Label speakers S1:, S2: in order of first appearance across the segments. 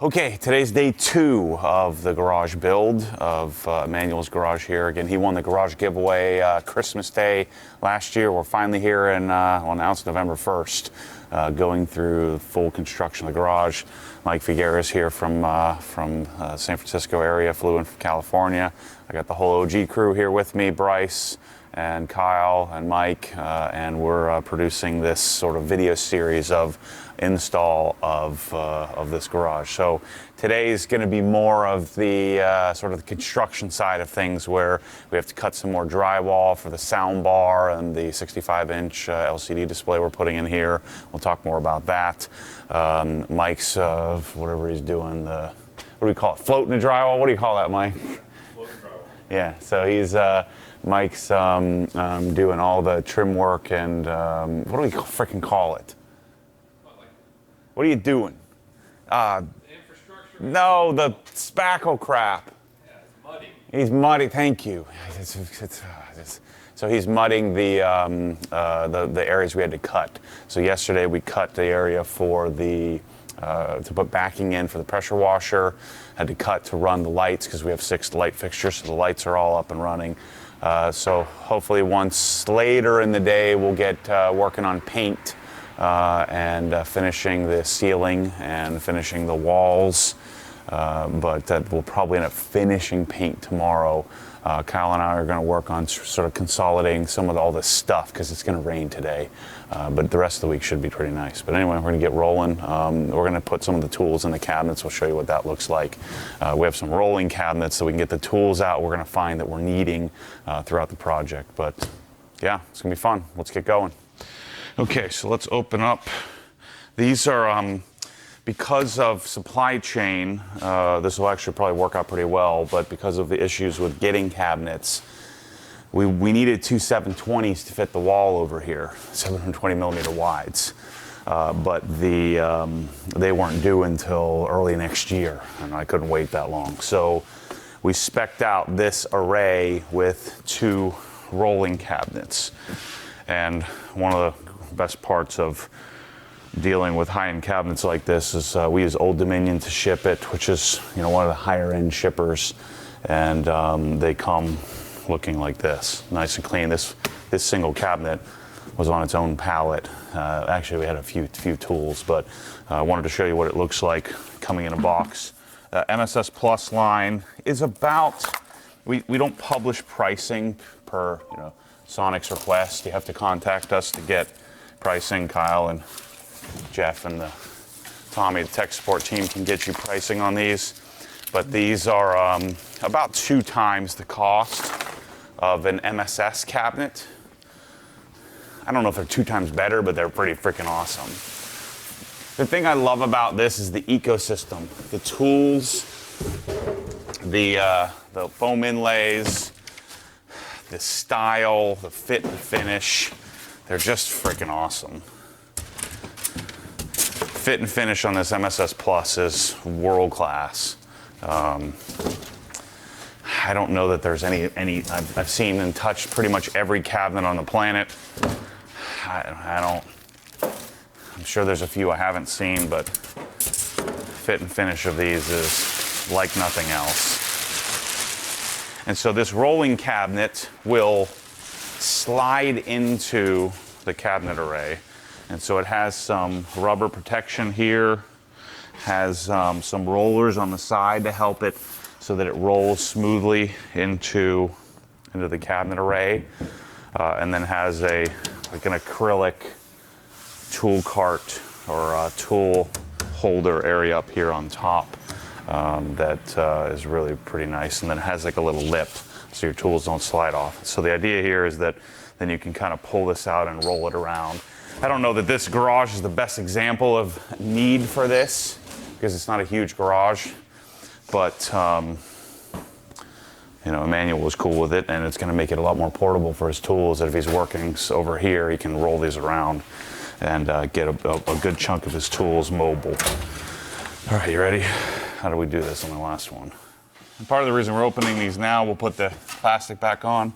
S1: Okay, today's day 2 of the garage build of Emmanuel's garage here. Again, he won the garage giveaway Christmas Day last year. We're finally here and well, now it's November 1st, going through full construction of the garage. Mike Figueres here from San Francisco area, flew in from California. I got the whole OG crew here with me, Bryce and Kyle and Mike, and we're producing this sort of video series of install of this garage. So today is going to be more of the sort of the construction side of things, where we have to cut some more drywall for the sound bar and the 65-inch LCD display we're putting in here. We'll talk more about that. Mike's whatever he's doing, what do we call it? Floating the drywall? What do you call that, Mike?
S2: Floating drywall.
S1: Yeah. So he's Mike's doing all the trim work and what do we freaking call it? What are you doing?
S2: The infrastructure?
S1: No, the spackle crap.
S2: Yeah, it's muddy.
S1: He's muddy. Thank you. So he's mudding the areas we had to cut. So yesterday we cut the area for the to put backing in for the pressure washer. Had to cut to run the lights because we have 6 light fixtures, so the lights are all up and running. So hopefully once later in the day we'll get working on paint. And finishing the ceiling and finishing the walls, but we'll probably end up finishing paint tomorrow. Kyle and I are going to work on sort of consolidating some of all this stuff because it's going to rain today, but the rest of the week should be pretty nice. But anyway, we're going to get rolling. We're going to put some of the tools in the cabinets. We'll show you what that looks like. We have some rolling cabinets so we can get the tools out we're going to find that we're needing throughout the project. But yeah, it's going to be fun. Let's get going. Okay, so let's open up. These are, because of supply chain, this will actually probably work out pretty well, but because of the issues with getting cabinets, we needed 2 720s to fit the wall over here, 720 millimeter wides. But they weren't due until early next year, and I couldn't wait that long. So we spec'd out this array with 2 rolling cabinets. And one of the best parts of dealing with high-end cabinets like this is we use Old Dominion to ship it, which is one of the higher-end shippers, and they come looking like this, nice and clean. This single cabinet was on its own pallet. Actually, we had a few tools, but I wanted to show you what it looks like coming in a box. MSS Plus line is about. We don't publish pricing per Sonic's request. You have to contact us to get pricing. Kyle and Jeff and Tommy, the tech support team, can get you pricing on these. But these are about 2 times the cost of an MSS cabinet. I don't know if they're 2 times better, but they're pretty freaking awesome. The thing I love about this is the ecosystem. The tools, the foam inlays, the style, the fit and finish, they're just freaking awesome. Fit and finish on this MSS Plus is world class. I don't know that there's any I've seen and touched pretty much every cabinet on the planet. I'm sure there's a few I haven't seen, but fit and finish of these is like nothing else. And so this rolling cabinet will slide into the cabinet array. And so it has some rubber protection here, has some rollers on the side to help it so that it rolls smoothly into the cabinet array. And then has like an acrylic tool cart or tool holder area up here on top. That is really pretty nice, and then it has like a little lip so your tools don't slide off. So the idea here is that then you can kind of pull this out and roll it around. I don't know that this garage is the best example of need for this because it's not a huge garage, but Emmanuel was cool with it, and it's going to make it a lot more portable for his tools. That if he's working over here, he can roll these around and get a good chunk of his tools mobile. All right, you ready? How do we do this on the last one? And part of the reason we're opening these now, we'll put the plastic back on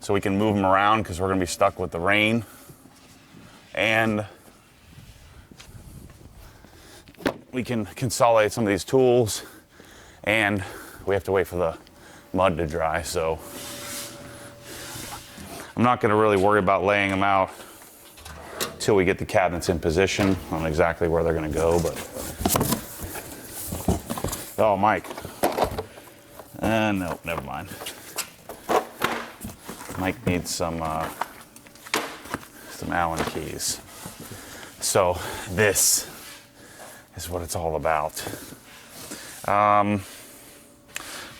S1: so we can move them around because we're going to be stuck with the rain. And we can consolidate some of these tools, and we have to wait for the mud to dry, so I'm not going to really worry about laying them out till we get the cabinets in position on exactly where they're going to go. But oh, Mike, no, never mind. Mike needs some Allen keys. So this is what it's all about. I wonder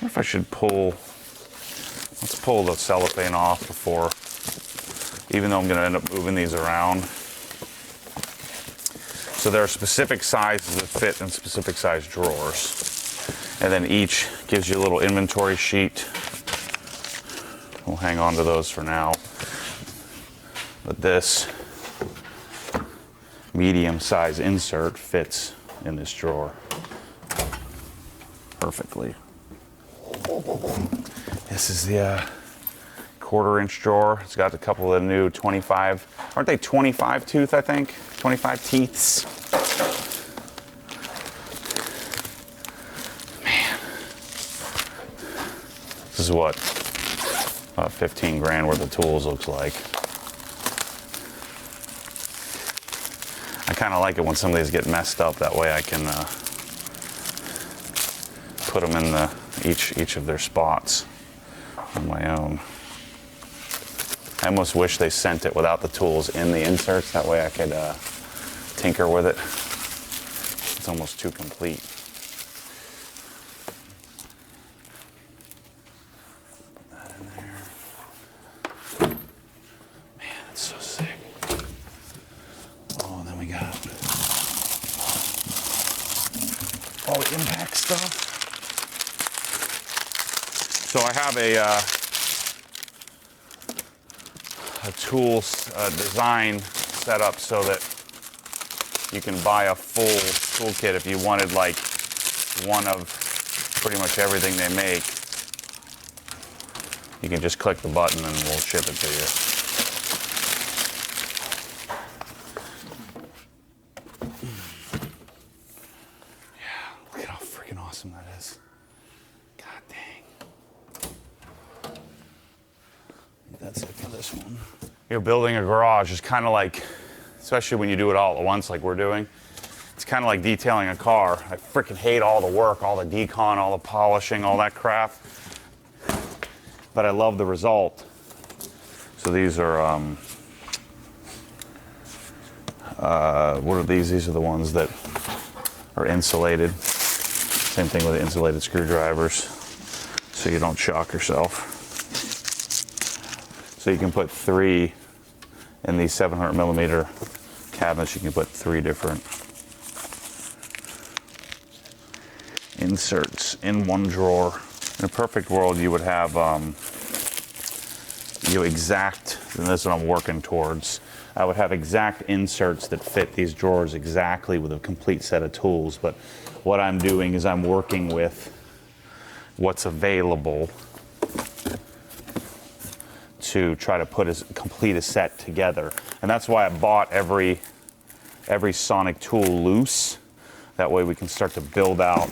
S1: if I should let's pull the cellophane off before, even though I'm going to end up moving these around. So there are specific sizes that fit in specific size drawers. And then each gives you a little inventory sheet. We'll hang on to those for now. But this medium size insert fits in this drawer perfectly. This is the 1/4 inch drawer. It's got a couple of the new 25, aren't they 25 tooth, I think? 25 teeths. Man. This is what about 15 grand worth of tools looks like. I kind of like it when some of these get messed up. That way I can put them in each of their spots on my own. I almost wish they sent it without the tools in the inserts. That way I could tinker with it. It's almost too complete. Put that in there. Man, that's so sick. Oh, and then we got all the impact stuff. So I have a tool design set up so that you can buy a full toolkit if you wanted like one of pretty much everything they make. You can just click the button and we'll ship it to you. Yeah, look at how freaking awesome that is. God dang. That's it for this one. You know, building a garage is kind of like, especially when you do it all at once like we're doing, it's kind of like detailing a car. I freaking hate all the work, all the decon, all the polishing, all that crap. But I love the result. So these are, what are these? These are the ones that are insulated. Same thing with the insulated screwdrivers, so you don't shock yourself. So you can put 3 in these 700mm cabinets. You can put 3 different inserts in one drawer. In a perfect world, you would have exact, and this is what I'm working towards. I would have exact inserts that fit these drawers exactly with a complete set of tools. But what I'm doing is I'm working with what's available to try to put as complete a set together. And that's why I bought every Sonic tool loose. That way we can start to build out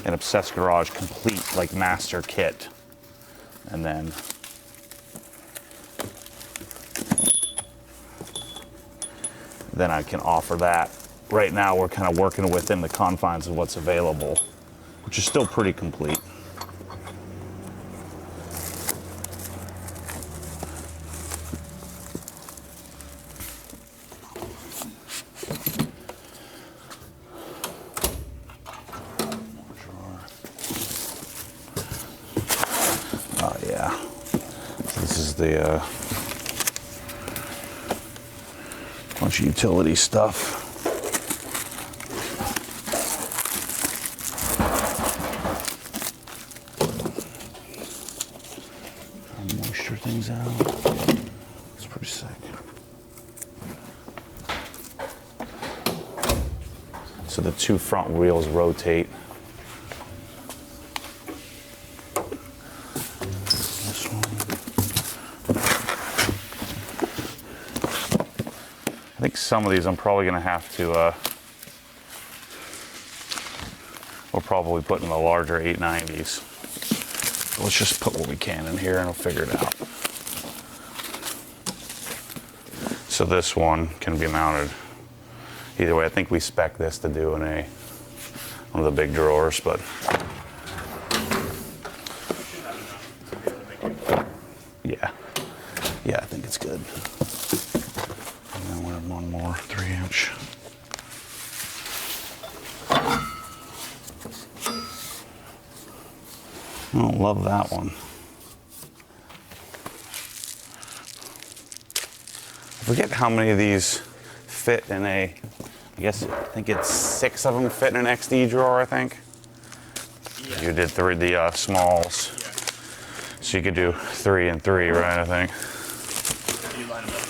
S1: an Obsessed Garage complete like master kit. And then I can offer that. Right now we're kind of working within the confines of what's available, which is still pretty complete. Oh yeah, this is the bunch of utility stuff. Moisture things out. It's pretty sick. So the 2 front wheels rotate. This one. I think some of these I'm probably going to have to we'll probably put in the larger 890s. So let's just put what we can in here and we'll figure it out. So this one can be mounted either way. I think we spec this to do in one of the big drawers, but yeah, I think it's good. And then we have one more 3-inch. I don't love that one. I forget how many of these fit in I think it's 6 of them fit in an XD drawer, I think. Yeah. You did 3, the smalls. Yeah. So you could do 3 and 3, right, I think?
S3: You line them up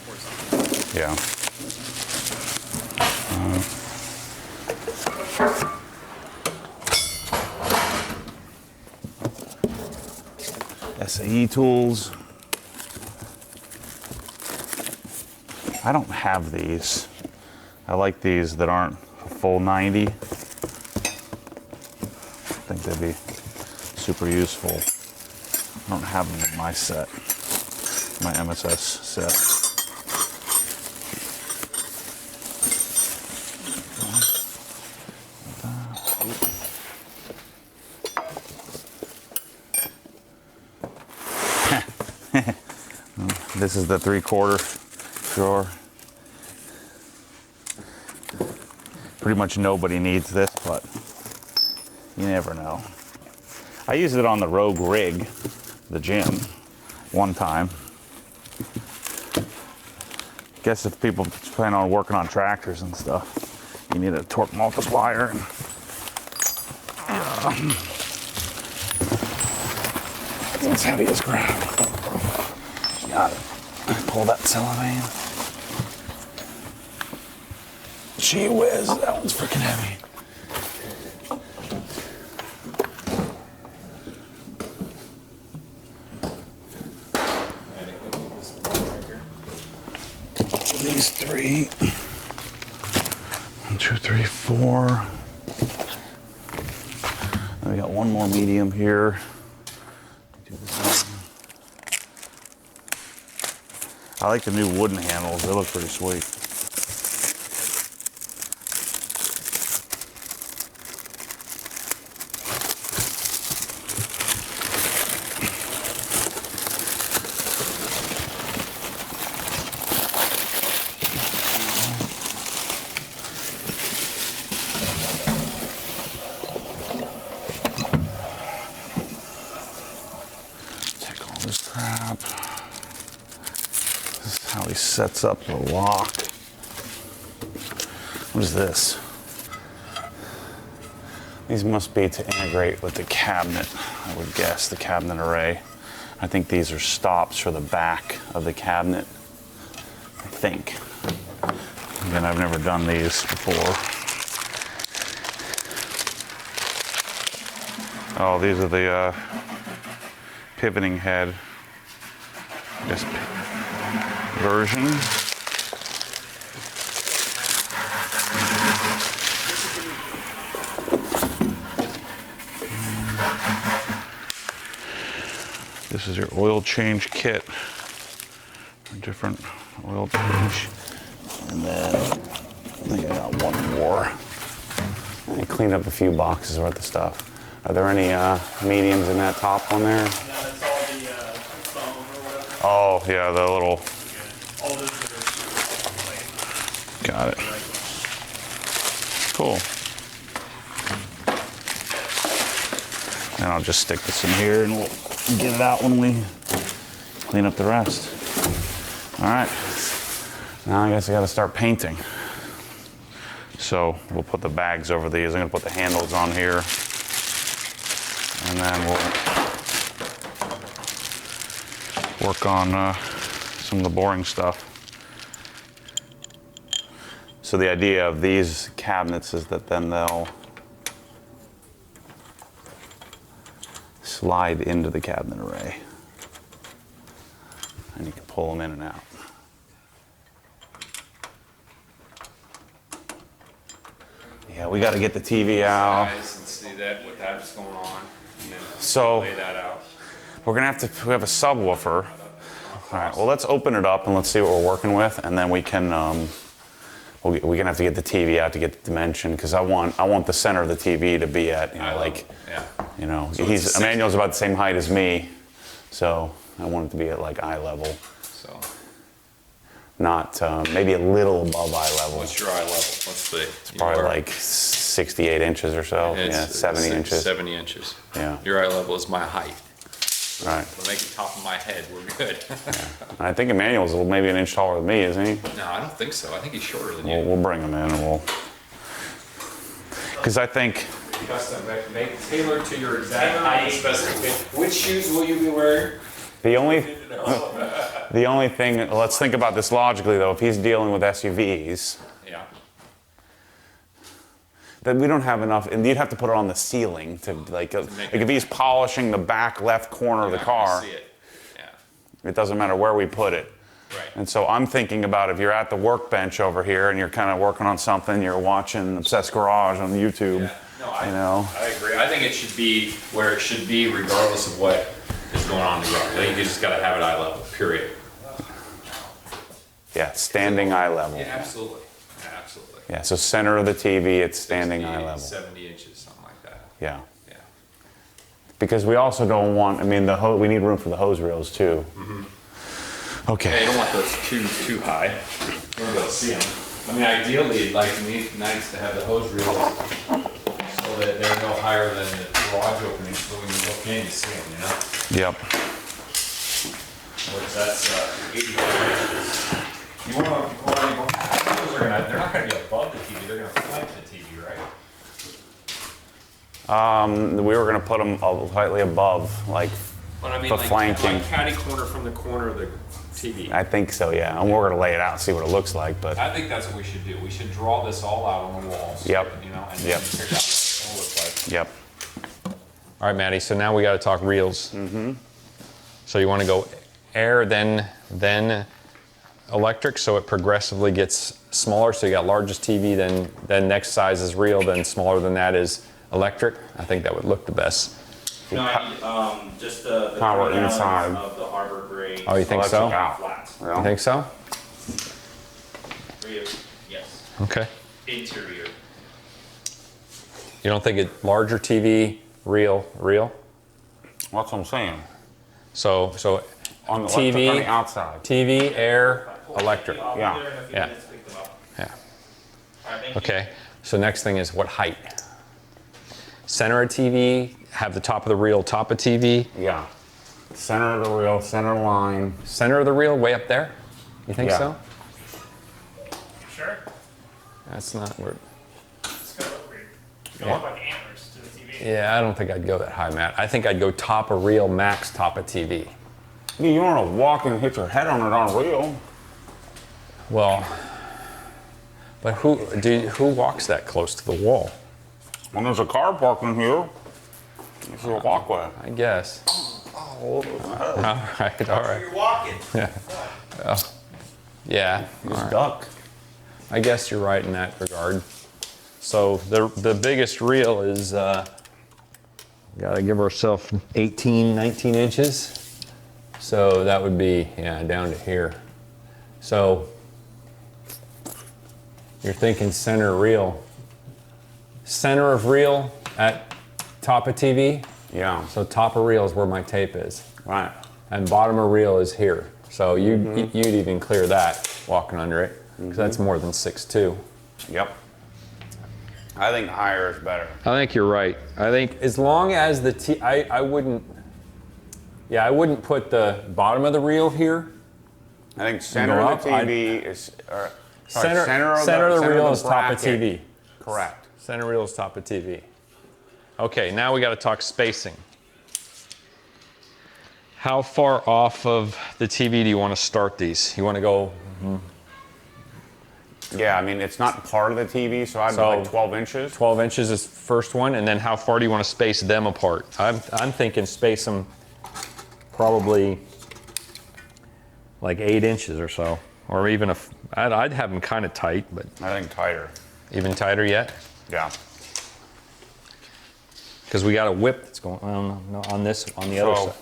S3: horizontally.
S1: Yeah. SAE tools. I don't have these. I like these that aren't a full 90. I think they'd be super useful. I don't have them in my set, my MSS set. This is the 3/4 drawer. Pretty much nobody needs this, but you never know. I used it on the Rogue rig, the gym, one time. Guess if people plan on working on tractors and stuff, you need a torque multiplier. It's heavy as crap. Got it. Pull that cellophane. Gee whiz, that one's freaking heavy. These 3. 1, 2, 3, 4. And we got one more medium here. I like the new wooden handles. They look pretty sweet. Take all this crap. This is how he sets up the lock. What is this? These must be to integrate with the cabinet, I would guess, the cabinet array. I think these are stops for the back of the cabinet, I think. Again, I've never done these before. Oh, these are the pivoting head, I guess, version. This is your oil change kit. Different oil change. And then I think I got one more. I cleaned up a few boxes worth of stuff. Are there any mediums in that top one there?
S3: No, that's all the foam or whatever.
S1: Oh, yeah, the little.
S3: All those that are
S1: Got it. Cool. And I'll just stick this in here and we'll get it out when we clean up the rest. All right. Now I guess I got to start painting. So we'll put the bags over these. I'm going to put the handles on here. And then we'll work on some of the boring stuff. So the idea of these cabinets is that then they'll slide into the cabinet array. And you can pull them in and out. Yeah, we got to get the TV out.
S2: Guys, and see that what that's going on, and then
S1: So
S2: lay that out.
S1: we're gonna have to. We have a subwoofer. All right. Well, let's open it up and let's see what we're working with, and then we can. We're gonna have to get the TV out to get the dimension because I want the center of the TV to be at
S2: So it's a
S1: Emmanuel's about the same height as me, so I want it to be at like eye level,
S2: So
S1: not maybe a little above eye level.
S2: what's your eye level? Let's see.
S1: Probably like 68 inches or so.
S2: It's
S1: 70 inches.
S2: 70 inches.
S1: Yeah.
S2: Your eye level is my height.
S1: Right.
S2: We'll make it top of my head. We're good.
S1: I think Emmanuel's maybe an inch taller than me, isn't he?
S2: No, I don't think so. I think he's shorter than you.
S1: We'll bring him in and we'll. Because I think.
S2: Custom, make tailored to your exact height specification. Which shoes will you be wearing?
S1: The only thing, let's think about this logically though, if he's dealing with SUVs,
S2: Yeah.
S1: then we don't have enough, and you'd have to put it on the ceiling to like if he's polishing the back left corner of the
S2: You're not gonna
S1: car,
S2: see it. Yeah.
S1: it doesn't matter where we put it.
S2: Right.
S1: And so I'm thinking about if you're at the workbench over here and you're kind of working on something, you're watching Obsessed Garage on YouTube,
S2: Yeah. No,
S1: I
S2: I agree. I think it should be where it should be regardless of what is going on in the ground. I think you just got to have it eye level, period.
S1: Yeah, standing eye level.
S2: Yeah, absolutely. Yeah, absolutely.
S1: Yeah, so center of the TV, it's standing eye level.
S2: 70 inches, something like that.
S1: Yeah.
S2: Yeah.
S1: Because we also don't want, I mean, we need room for the hose reels too.
S2: Yeah,
S1: Okay.
S2: you don't want those too high. You won't be able to see them. I mean, ideally, it'd like nice to have the hose reels so that they're no higher than the garage opening, so when you look in, you see them, you know?
S1: Yep.
S2: Which that's 85 inches. You want to, they're not going to be above the TV, they're going to flank the TV, right?
S1: We were going to put them slightly above, like
S2: But I mean,
S1: the flanking.
S2: like catty corner from the corner of the TV.
S1: I think so, yeah. And we're going to lay it out, see what it looks like, but
S2: I think that's what we should do. We should draw this all out on the walls.
S1: Yep.
S2: You know, and
S1: Yep.
S2: figure out what it's going to look like.
S1: yep.
S4: All right, Maddie, so now we got to talk reels. Mm-hmm. So you want to go air, then electric, so it progressively gets smaller. So you got largest TV, then next size is reel, then smaller than that is electric. I think that would look the best.
S3: No, I need just the
S1: Power
S3: balance
S1: inside.
S3: of the Arbor Gray.
S4: Oh, you think so?
S1: Electric
S3: Flats.
S4: You think so?
S3: Rear, yes.
S4: Okay.
S3: Interior.
S4: You don't think it larger TV, reel?
S1: That's what I'm saying.
S4: So
S1: On the
S4: TV,
S1: electric on the outside.
S4: TV, air, electric.
S3: I'll be
S1: Yeah.
S3: there in a few
S4: Yeah.
S3: minutes to pick them up.
S4: Yeah.
S3: All right, thank you.
S4: Okay. So next thing is what height? Center of TV, have the top of the reel top of TV.
S1: Yeah. Center of the reel, center line.
S4: Center of the reel, way up there? You think
S1: Yeah.
S4: so?
S3: Sure.
S4: That's not where.
S3: It's gonna look weird. Go up like antlers to the TV.
S4: Yeah, I don't think I'd go that high, Matt. I think I'd go top of reel, max top of TV.
S1: You don't want to walk and hit your head on it on reel.
S4: Well, but who walks that close to the wall?
S1: When there's a car parking here, it's a walkway.
S4: I guess. All right, all right.
S3: You're walking.
S4: Yeah,
S1: Just duck.
S4: I guess you're right in that regard. So the biggest reel is, gotta give ourselves 18, 19 inches. So that would be, yeah, down to here. So you're thinking center reel. Center of reel at top of TV.
S1: Yeah.
S4: So top of reel is where my tape is.
S1: Right.
S4: And bottom of reel is here. So you'd even clear that walking under it, because that's more than 6'2".
S1: Yep. I think higher is better.
S4: I think you're right. I think as long as I wouldn't put the bottom of the reel here.
S1: I think center of the
S4: up,
S1: TV is
S4: Center of the reel is top of
S1: bracket.
S4: TV.
S1: Correct.
S4: Center reel is top of TV. Okay, now we got to talk spacing. How far off of the TV do you want to start these? You want to go?
S1: Yeah, I mean, it's not part of the TV, so I'd
S4: So-
S1: be like 12 inches.
S4: 12 inches is first one, and then how far do you want to space them apart? I'm thinking space them probably like 8 inches or so, or even I'd have them kind of tight, but
S1: I think tighter.
S4: even tighter yet.
S1: Yeah.
S4: Because we got a whip that's going on the other
S1: So,
S4: side.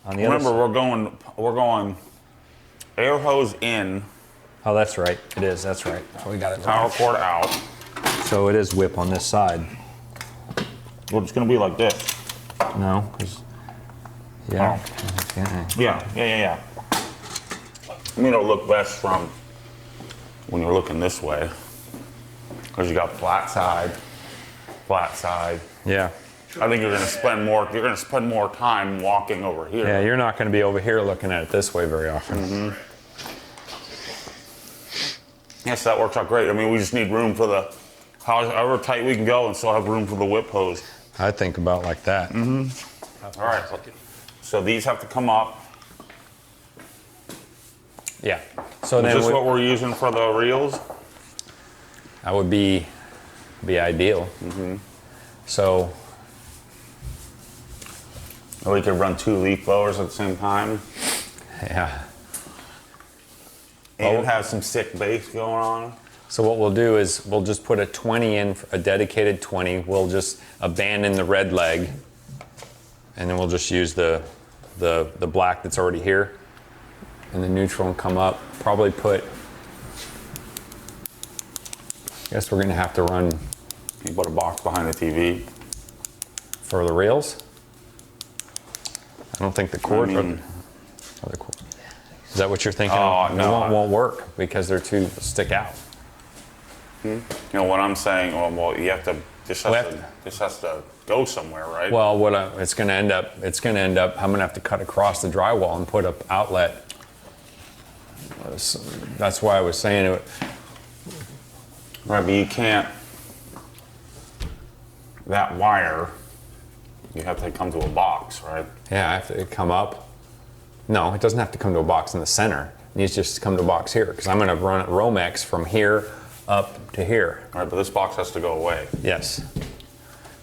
S4: On the
S1: Remember,
S4: other side.
S1: we're going air hose in,
S4: Oh, that's right. It is. That's right. We got it.
S1: power cord out.
S4: So it is whip on this side.
S1: Well, it's gonna be like this.
S4: No, 'cause- yeah. Okay.
S1: Yeah. I mean, it'll look best from when you're looking this way, because you got flat side.
S4: Yeah.
S1: I think you're gonna spend more time walking over here.
S4: Yeah, you're not going to be over here looking at it this way very often.
S1: Yes, that works out great. I mean, we just need room for the, however tight we can go and still have room for the whip hose.
S4: I think about like that.
S1: All right, so these have to come up.
S4: Yeah. So
S1: Is
S4: then
S1: this what we're using for the reels?
S4: that would be ideal. So
S1: Or we could run 2 leaf blowers at the same time
S4: yeah.
S1: and have some sick bass going on.
S4: So what we'll do is we'll just put a 20 in, a dedicated 20. We'll just abandon the red leg, and then we'll just use the black that's already here, and the neutral and come up. Probably put. I guess we're gonna have to run
S1: You put a box behind the TV.
S4: for the reels. I don't think the cord.
S1: mean-
S4: Is that what you're thinking?
S1: Oh,
S4: It
S1: no.
S4: won't work because they're too stick out.
S1: You know what I'm saying? Well, you have to. This has,
S4: Well,
S1: to, this has to go somewhere, right?
S4: Well, it's going to end up. I'm going to have to cut across the drywall and put an outlet. That's why I was saying it.
S1: Right, but you can't. That wire, you have to come to a box, right?
S4: Yeah, I have to come up. No, it doesn't have to come to a box in the center. It needs just to come to a box here because I'm going to run Romex from here up to here.
S1: All right, but this box has to go away.
S4: Yes.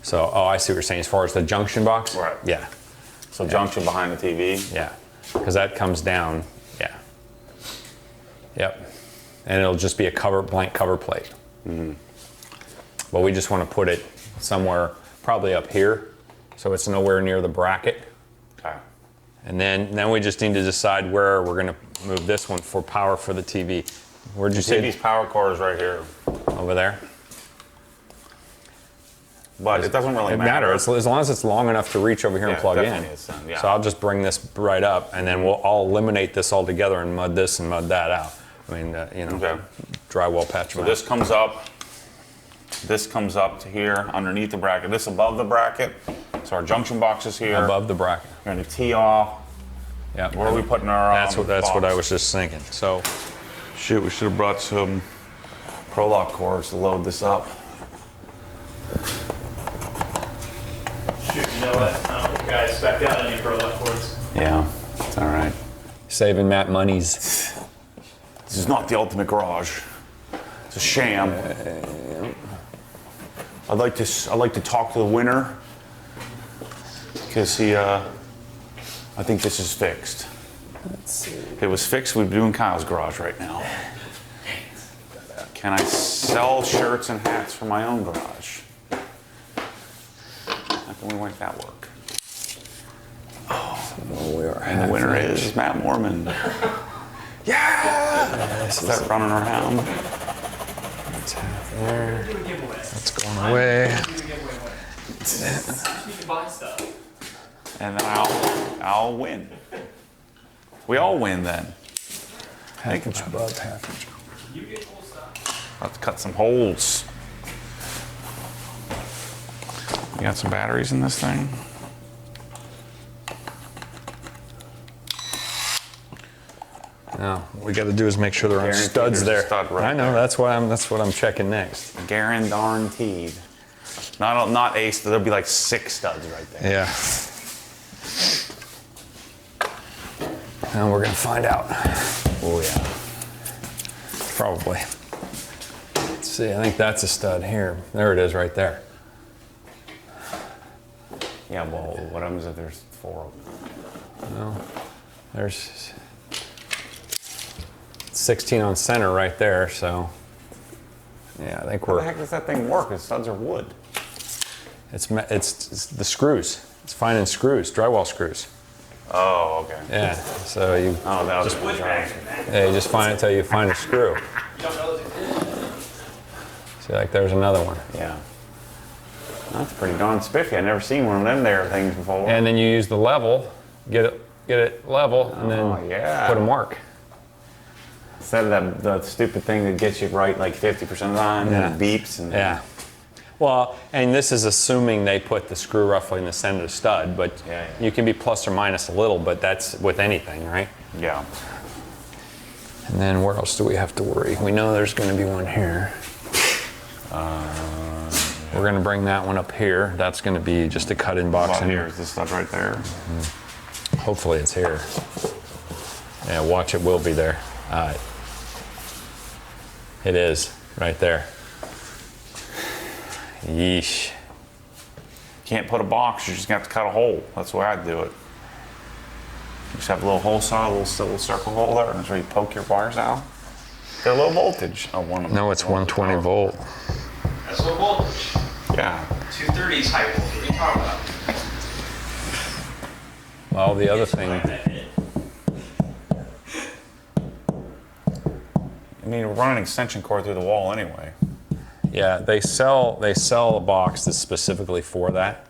S4: So, I see what you're saying. As far as the junction box.
S1: Right.
S4: Yeah.
S1: So junction behind the TV.
S4: Yeah. Because that comes down. Yeah. Yep. And it'll just be a blank cover plate. But we just want to put it somewhere, probably up here, so it's nowhere near the bracket.
S1: Okay.
S4: And then we just need to decide where we're going to move this one for power for the TV. Where'd you say?
S1: TV's power cord is right here,
S4: Over there?
S1: but it doesn't really
S4: It
S1: matter.
S4: matters as long as it's long enough to reach over here and
S1: Yeah,
S4: plug in.
S1: definitely is then, yeah.
S4: So I'll just bring this right up, and then I'll eliminate this all together and mud this and mud that out. I mean,
S1: Okay.
S4: drywall patch.
S1: So this comes up. This comes up to here underneath the bracket. This above the bracket. So our junction box is here.
S4: above the bracket.
S1: We're gonna tee off.
S4: Yeah.
S1: Where are we putting our?
S4: That's what
S1: box?
S4: I was just thinking. So
S1: Shoot, we should have brought some Pro-Lock cords to load this up.
S3: Shoot, you know what? I don't think I spec'd out any Pro-Lock cords.
S1: Yeah, it's all right.
S4: saving Matt monies.
S1: This is not the ultimate garage. It's a sham. I'd like to talk to the winner because he. I think this is fixed. If it was fixed, we'd be doing Kyle's garage right now. Can I sell shirts and hats for my own garage? How can we make that work? And the winner is Matt Mormon. Yeah! Start running around.
S4: That's half there.
S3: Do a giveaway.
S4: That's going away.
S3: Do a giveaway winner. You can buy stuff.
S1: And then I'll win. We all win then.
S4: Half inch above, half inch.
S3: You get cool stuff.
S1: I'll have to cut some holes. You got some batteries in this thing?
S4: No, what we got to do is make sure there aren't
S1: Guaranteed
S4: studs
S1: there's a
S4: there.
S1: stud right
S4: I know.
S1: there.
S4: That's what I'm checking next.
S1: Guaranteed. Not ace. There'll be like 6 studs right there.
S4: Yeah. And we're gonna find out.
S1: Oh yeah.
S4: Probably. Let's see. I think that's a stud here. There it is, right there.
S1: Yeah. Well, what happens if there's 4 of them?
S4: No. There's 16 on center right there. So Yeah, I think
S1: How the
S4: we're.
S1: heck does that thing work? The studs are wood.
S4: It's the screws. It's finding screws, drywall screws.
S1: Oh, okay.
S4: Yeah. So you
S1: Oh, that was
S3: Wood bags, man.
S4: yeah, you just find it till you find a screw.
S3: You don't know that.
S4: See, like there's another one.
S1: Yeah. That's pretty darn spiffy. I've never seen one of them there things before.
S4: And then you use the level, get it level, and then
S1: Oh, yeah.
S4: put a mark.
S1: Instead of the stupid thing that gets you right like 50% of the time,
S4: Yeah.
S1: and it beeps. And
S4: Yeah. Well, and this is assuming they put the screw roughly in the center of the stud, but
S1: Yeah, yeah.
S4: you can be plus or minus a little, but that's with anything, right?
S1: Yeah.
S4: And then where else do we have to worry? We know there's going to be one here. We're going to bring that one up here. That's going to be just a cut-in box
S1: About
S4: in
S1: here
S4: here.
S1: is this stud right there.
S4: Hopefully it's here. Yeah, watch, it will be there. It is right there. Yeesh.
S1: Can't put a box. You're just gonna have to cut a hole. That's the way I'd do it. Just have a little hole saw, a little circle hole there, and that's where you poke your wires out. They're low voltage. Oh, one of them.
S4: No, it's 120 volt.
S3: That's low voltage.
S1: Yeah.
S3: 230 is high voltage. What are you talking about?
S4: Well, the other thing,
S1: I mean, we're running an extension cord through the wall anyway.
S4: yeah, they sell a box that's specifically for that.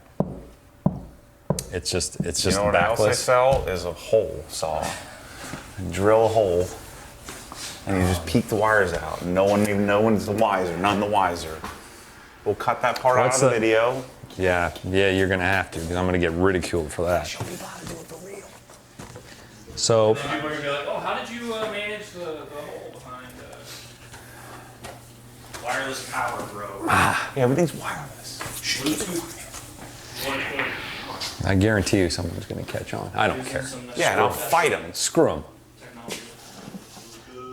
S4: It's just
S1: You know what else they
S4: backless.
S1: sell is a hole saw. Drill a hole, and you just peek the wires out. No one's the wiser. None the wiser. We'll cut that part
S4: What's
S1: out of the
S4: the-
S1: video.
S4: Yeah, you're gonna have to because I'm gonna get ridiculed for that.
S1: Show people how to do it for real.
S4: So
S3: People are gonna be like, oh, how did you manage the hole behind wireless power, bro?
S1: Yeah, everything's wireless.
S3: Bluetooth.
S4: I guarantee you someone's gonna catch on. I don't care.
S1: Yeah, and I'll fight them.
S4: Screw them.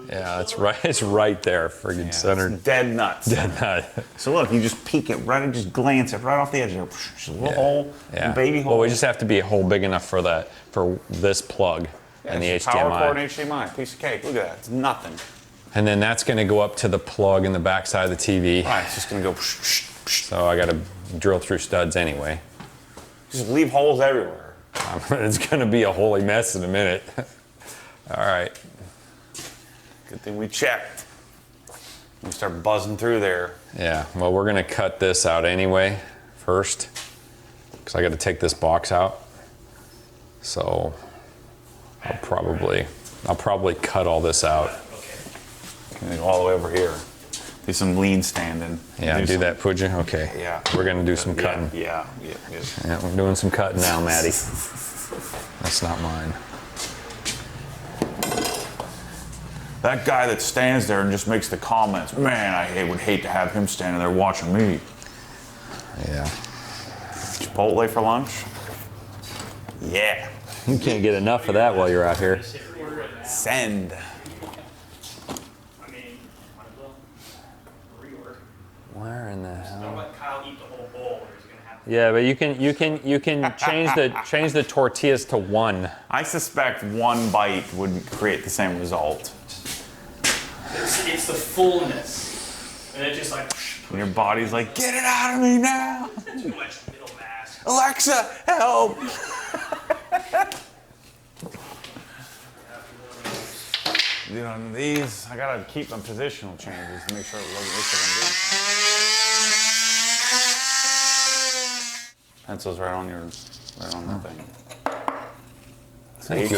S4: Yeah, it's right. It's right there, friggin' centered.
S1: Dead nuts.
S4: Dead.
S1: So look, you just peek it right, just glance it right off the edge there. Just a little hole,
S4: Yeah.
S1: baby hole.
S4: Well, we just have to be a hole big enough for that, for this plug and the
S1: it's a power cord
S4: HDMI.
S1: and HDMI, piece of cake. Look at that, it's nothing.
S4: And then that's gonna go up to the plug in the backside of the TV.
S1: Right, it's just gonna go.
S4: So I gotta drill through studs anyway.
S1: Just leave holes everywhere.
S4: It's gonna be a holy mess in a minute. All right.
S1: Good thing we checked. We start buzzing through there.
S4: Yeah, well, we're gonna cut this out anyway first, because I got to take this box out. So I'll probably cut all this out.
S1: And go all the way over here. Do some lean standing.
S4: Yeah, do
S1: some-
S4: that, would you? Okay.
S1: Yeah.
S4: We're gonna do some cutting.
S1: Yeah.
S4: Yeah, we're doing some cutting now, Maddie. That's not mine.
S1: That guy that stands there and just makes the comments, man, would hate to have him standing there watching me.
S4: Yeah.
S1: Chipotle for lunch? Yeah.
S4: You can't get enough of that while you're out here.
S1: Send.
S3: I mean, might as well rework.
S4: Where in the hell?
S3: Don't let Kyle eat the whole bowl, or he's gonna have to.
S4: Yeah, but you can change the tortillas to one.
S1: I suspect one bite would create the same result.
S3: It's the fullness, and it's just like
S1: And your body's like, get it out of me now.
S3: too much middle mass.
S1: Alexa, help. You know, these, I gotta keep them positional changes to make sure it looks like I'm Pencil's right on that thing.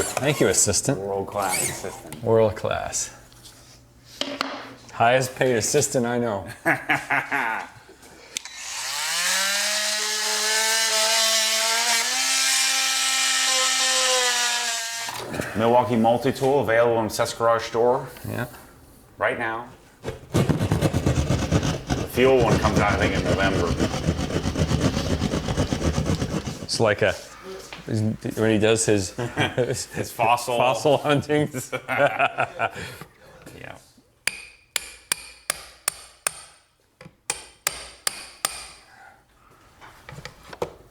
S4: Thank you, assistant.
S1: World class assistant.
S4: World class. Highest paid assistant I know.
S1: Milwaukee multi-tool available in Cess Garage store
S4: Yeah.
S1: right now. The fuel one comes out, I think, in November.
S4: It's like when he does his
S1: It's fossil.
S4: fossil hunting.
S1: Yeah.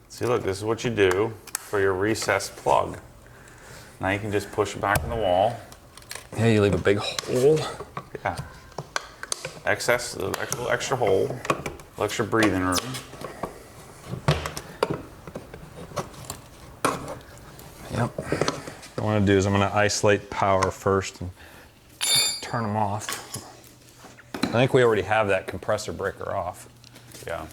S1: See, look, this is what you do for your recessed plug. Now you can just push it back in the wall.
S4: Yeah, you leave a big hole.
S1: Yeah. excess, extra hole, extra breathing room.
S4: Yep. What I want to do is I'm going to isolate power first and turn them off. I think we already have that compressor breaker off.
S1: Yeah.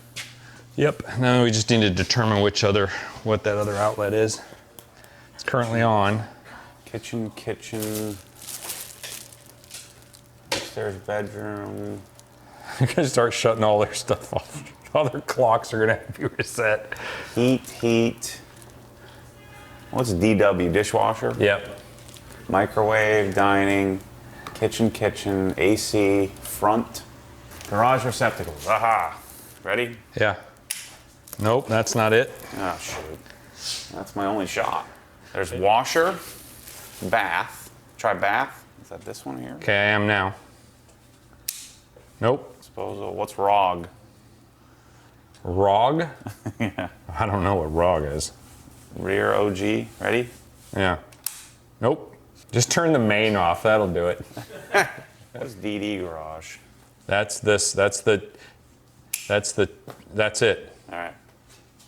S4: Yep. Now we just need to determine what that other outlet is. It's currently on.
S1: Kitchen. Upstairs bedroom.
S4: You're going to start shutting all their stuff off. All their clocks are going to have to be reset.
S1: Heat. What's DW? Dishwasher?
S4: Yep.
S1: Microwave, dining, kitchen, AC, front, garage receptacles. Aha! Ready?
S4: Yeah. Nope, that's not it.
S1: Oh, shoot. That's my only shot. There's washer, bath. Try bath. Is that this one here?
S4: Okay, I am now. Nope.
S1: Disposal. What's ROG?
S4: ROG?
S1: Yeah.
S4: I don't know what ROG is.
S1: Rear OG. Ready?
S4: Yeah. Nope. Just turn the main off. That'll do it.
S1: What's DD garage?
S4: That's this. That's it.
S1: All right.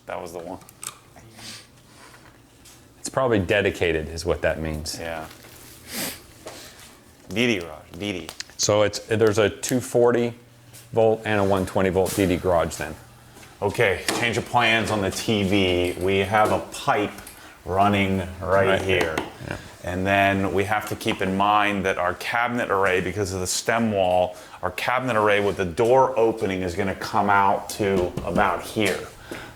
S1: That was the one.
S4: It's probably dedicated, is what that means.
S1: Yeah. DD garage. DD.
S4: So there's a 240 volt and a 120 volt DD garage then.
S1: Okay, change of plans on the TV. We have a pipe running right here.
S4: Yeah.
S1: And then we have to keep in mind that our cabinet array, because of the stem wall, our cabinet array with the door opening is going to come out to about here.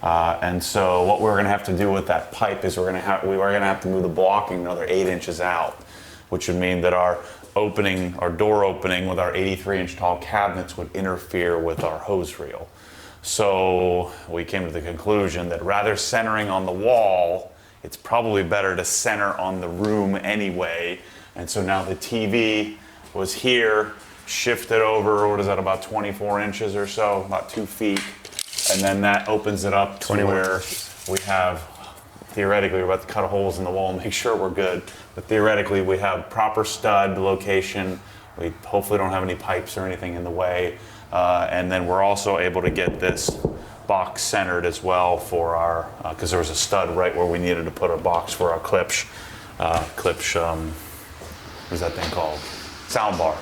S1: And so what we're going to have to do with that pipe is we are going to have to move the blocking another 8 inches out, which would mean that our door opening with our 83-inch tall cabinets would interfere with our hose reel. So we came to the conclusion that rather centering on the wall, it's probably better to center on the room anyway. And so now the TV was here, shifted over, what is that, about 24 inches or so, about 2 feet. And then that opens it up to where we have, theoretically, we're about to cut holes in the wall and make sure we're good. But theoretically, we have proper stud location. We hopefully don't have any pipes or anything in the way. And then we're also able to get this box centered as well for our, because there was a stud right where we needed to put a box for our what is that thing called? Soundbar.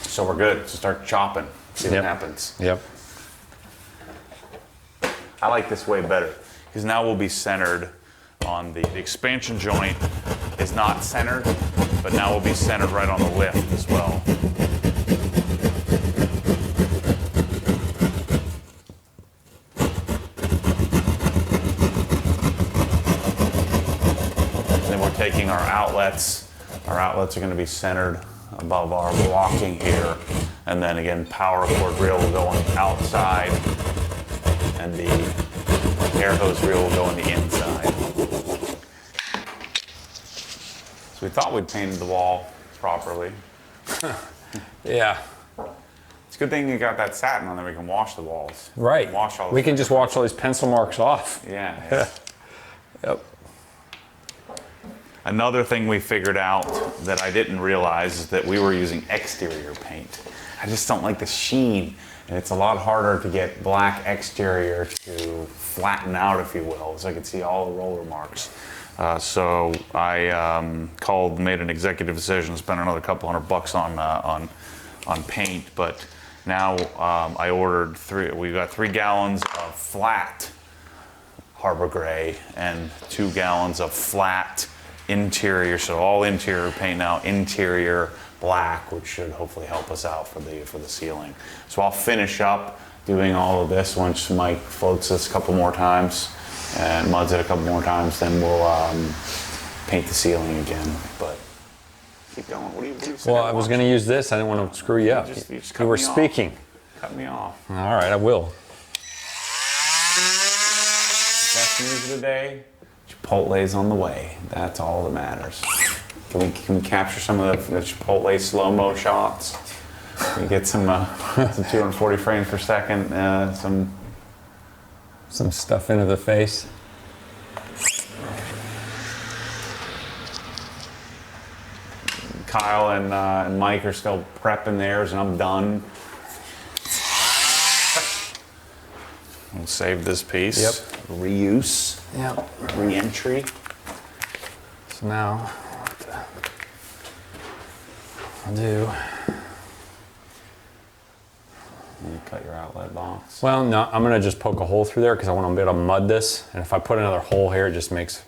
S1: So we're good to start chopping, see what happens.
S4: Yep.
S1: I like this way better because now we'll be centered on the expansion joint is not centered, but now we'll be centered right on the lift as well. Taking our outlets are going to be centered above our blocking here, and then again power cord reel will go on the outside and the air hose reel will go on the inside. So we thought we'd painted the wall properly.
S4: Yeah.
S1: It's a good thing you got that satin on there, we can wash the walls.
S4: Right. We can just wash all these pencil marks off.
S1: Yeah.
S4: Yep.
S1: Another thing we figured out that I didn't realize is that we were using exterior paint. I just don't like the sheen, and it's a lot harder to get black exterior to flatten out, if you will, so I could see all the roller marks. So I made an executive decision to spend another couple $100 on paint, but now I ordered we got 3 gallons of flat Harbor Gray and 2 gallons of flat interior, so all interior paint now, interior black, which should hopefully help us out for the ceiling. So I'll finish up doing all of this once Mike floats this a couple more times and muds it a couple more times, then we'll paint the ceiling again. But keep going. What do you say?
S4: Well, I was going to use this. I didn't want to screw you up. You were speaking.
S1: Cut me off.
S4: All right, I will.
S1: Best news of the day. Chipotle's on the way. That's all that matters. Can we capture some of the Chipotle slow-mo shots? Can we get some 240 frames per second?
S4: Some stuff into the face.
S1: Kyle and Mike are still prepping theirs, and I'm done. We'll save this piece.
S4: Yep.
S1: Reuse.
S4: Yep.
S1: Re-entry.
S4: So now, what I'll do.
S1: You cut your outlet box.
S4: Well, no, I'm gonna just poke a hole through there because I want to be able to mud this. And if I put another hole here, it just makes